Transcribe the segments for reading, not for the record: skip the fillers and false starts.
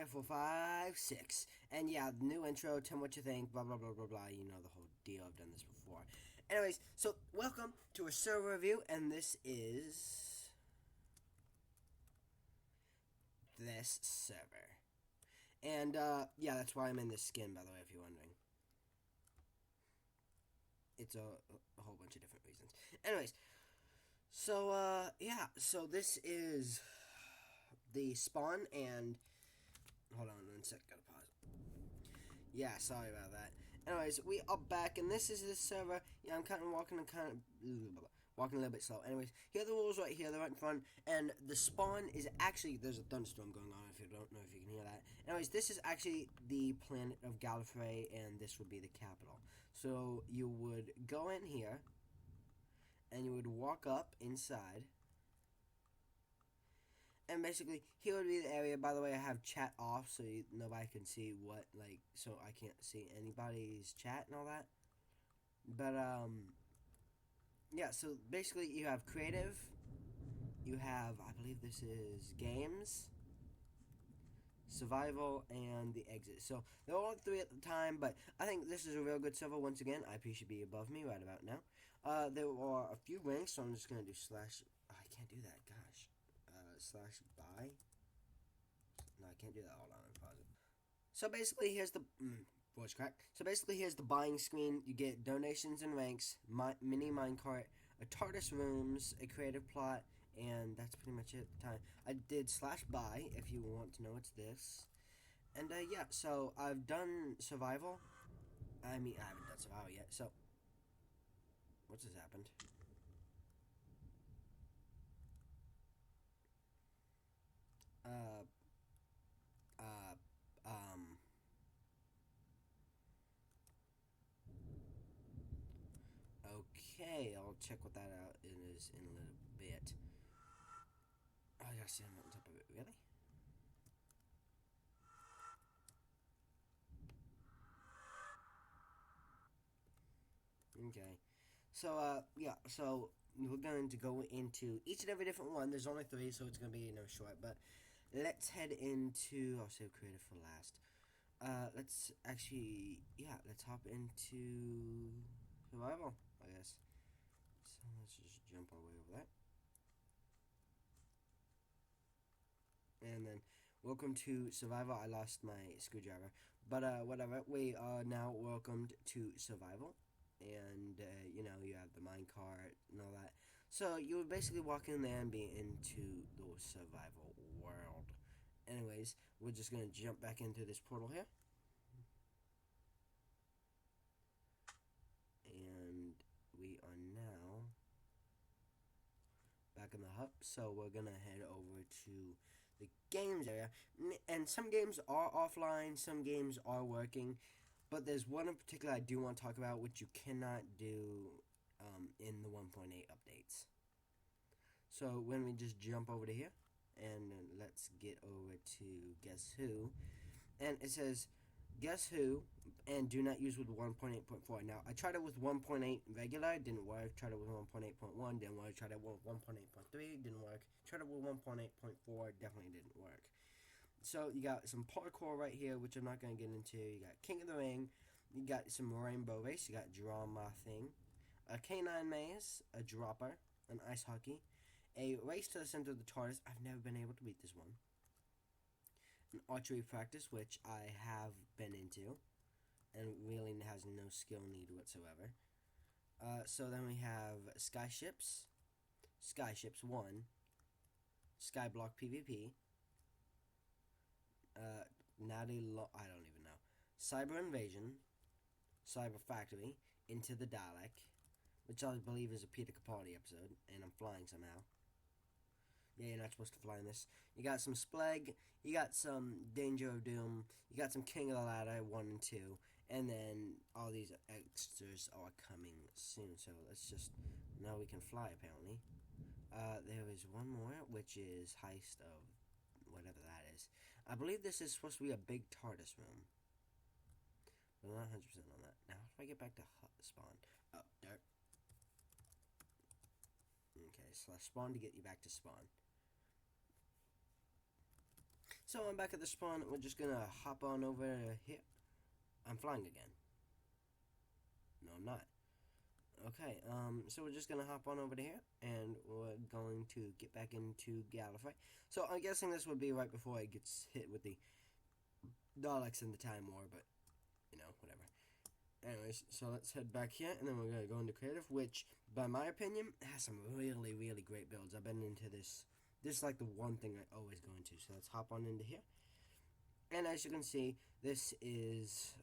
5, 4, 5, 6. And yeah, new intro, tell me what you think, blah, blah, blah, blah, blah. You know the whole deal. I've done this before. Anyways, so welcome to a server review, and this is this server. And, yeah, that's why I'm in this skin, by the way, if you're wondering. It's a whole bunch of different reasons. Anyways, so, yeah, so this is the spawn, and hold on 1 sec, gotta pause. Yeah, sorry about that. Anyways, we are back, and this is the server. Yeah, I'm kind of walking a little bit slow. Anyways, here are the rules right here. They're right in front, and the spawn is actually, there's a thunderstorm going on. If you don't know if you can hear that. Anyways, this is actually the planet of Gallifrey, and this would be the capital. So you would go in here, and you would walk up inside. And basically, here would be the area. By the way, I have chat off so nobody can see so I can't see anybody's chat and all that. But, yeah, so basically you have creative, you have, I believe this is games, survival, and the exit. So there were only 3 at the time, but I think this is a real good server. Once again, IP should be above me right about now. There are a few ranks, so I'm just going to do slash, oh, I can't do that, gosh. Slash buy. No, I can't do that. Hold on, pause it. So basically, here's the voice crack. So basically, here's the buying screen. You get donations and ranks, mini minecart, a TARDIS rooms, a creative plot, and that's pretty much it at the time. I did slash buy if you want to know it's this. And yeah, so I've done survival. I mean, I haven't done survival yet. So what's just happened? Okay, I'll check what that out is in a little bit. Oh, I gotta stand on top of it, really? Okay. So, yeah, so we're going to go into each and every different one. There's only 3, so it's going to be, short, but let's head into, I'll save creative for last. Let's actually, yeah, let's hop into survival, I guess. So let's just jump our way over that. And then, welcome to survival. I lost my screwdriver, but whatever. We are now welcomed to survival. And you have the minecart and all that. So you would basically walk in there and be into the survival world. Anyways, we're just gonna jump back into this portal here, and we are now back in the hub. So we're gonna head over to the games area, and some games are offline, some games are working. But there's one in particular I do want to talk about, which you cannot do in the 1.8 updates. So when we just jump over to here, and let's get over to Guess Who, and it says, Guess Who, and do not use with 1.8.4. Now, I tried it with 1.8 regular, didn't work. Tried it with 1.8.1, didn't work. Tried it with 1.8.3, didn't work. Tried it with 1.8.4, definitely didn't work. So you got some parkour right here, which I'm not going to get into. You got King of the Ring. You got some rainbow race. You got draw my thing. A canine maze. A dropper. An ice hockey. A race to the center of the TARDIS. I've never been able to beat this one. An archery practice, which I have been into. And really has no skill need whatsoever. So then we have Skyships. Skyships 1. Skyblock PvP. I don't even know. Cyber Invasion, Cyber Factory, Into the Dalek, which I believe is a Peter Capaldi episode, and I'm flying somehow. Yeah, you're not supposed to fly in this. You got some Spleg, you got some Danger of Doom, you got some King of the Ladder 1 and 2, and then all these extras are coming soon, so let's just, now we can fly apparently. There is one more, which is Heist of whatever that is. I believe this is supposed to be a big TARDIS room, but I'm not 100% on that. Now, how do I get back to spawn? Oh, there. Okay, slash spawn to get you back to spawn. So I'm back at the spawn. We're just gonna hop on over here. I'm flying again. No, I'm not. Okay, so we're just gonna hop on over to here, and we're going to get back into Gallifrey. So I'm guessing this would be right before it gets hit with the Daleks in the Time War, but, you know, whatever. Anyways, so let's head back here, and then we're gonna go into Creative, which, by my opinion, has some really, really great builds. I've been into this. This is like the one thing I always go into, so let's hop on into here. And as you can see, this is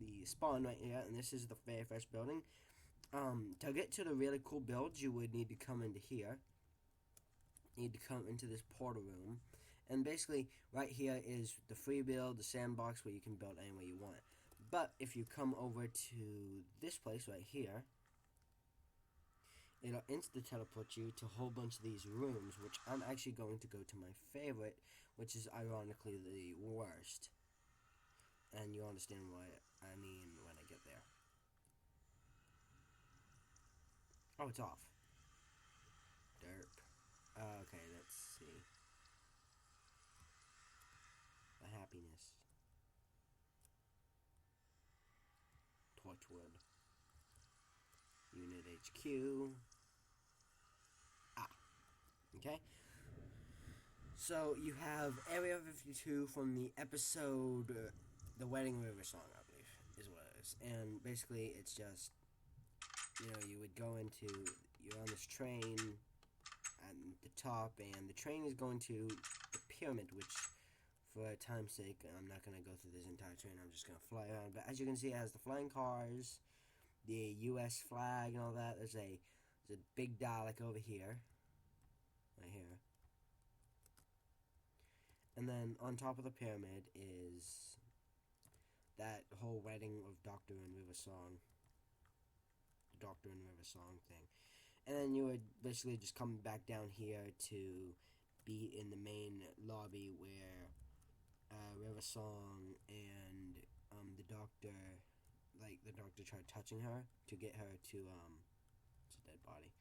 the spawn right here, and this is the very first building. To get to the really cool builds, you would need to come into here. You need to come into this portal room. And basically, right here is the free build, the sandbox, where you can build any way you want. But if you come over to this place right here, it'll insta-teleport you to a whole bunch of these rooms, which I'm actually going to go to my favorite, which is ironically the worst. And you understand what I mean when I get there. Oh, it's off. Derp. Okay, let's see. The happiness. Torchwood. Unit HQ. Ah. Okay. So you have Area 52 from the episode The Wedding River Song, I believe, is what it is. And basically it's just, you know, you would go into, you're on this train at the top, and the train is going to the pyramid, which, for time's sake, I'm not going to go through this entire train, I'm just going to fly around. But as you can see, it has the flying cars, the US flag and all that. There's a big Dalek over here, right here. And then on top of the pyramid is that whole wedding of Doctor and River Song, the Doctor and River Song thing. And then you would basically just come back down here to be in the main lobby where River Song and the Doctor, like, the Doctor tried touching her to get her to, it's a dead body.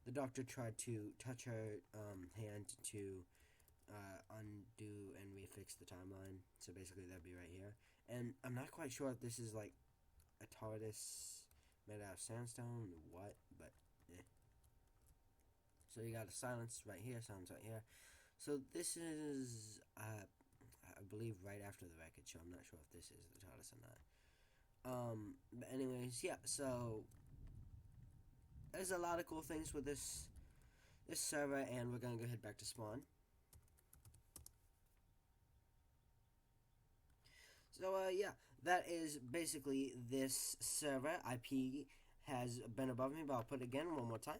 The Doctor tried to touch her hand to undo and refix the timeline. So basically that'd be right here. And I'm not quite sure if this is like a TARDIS made out of sandstone or what, but eh. So you got a silence right here, silence right here. So this is, I believe, right after the wreckage, so I'm not sure if this is the TARDIS or not. But anyways, yeah, so there's a lot of cool things with this server, and we're gonna go head back to spawn. So, yeah, that is basically this server. IP has been above me, but I'll put it again one more time.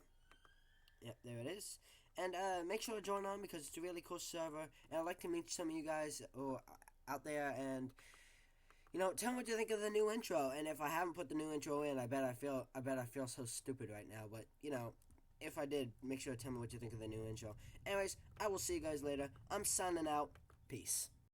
Yep, there it is. And make sure to join on, because it's a really cool server, and I'd like to meet some of you guys out there, and, you know, tell me what you think of the new intro. And if I haven't put the new intro in, I bet I feel so stupid right now. But, you know, if I did, make sure to tell me what you think of the new intro. Anyways, I will see you guys later. I'm signing out. Peace.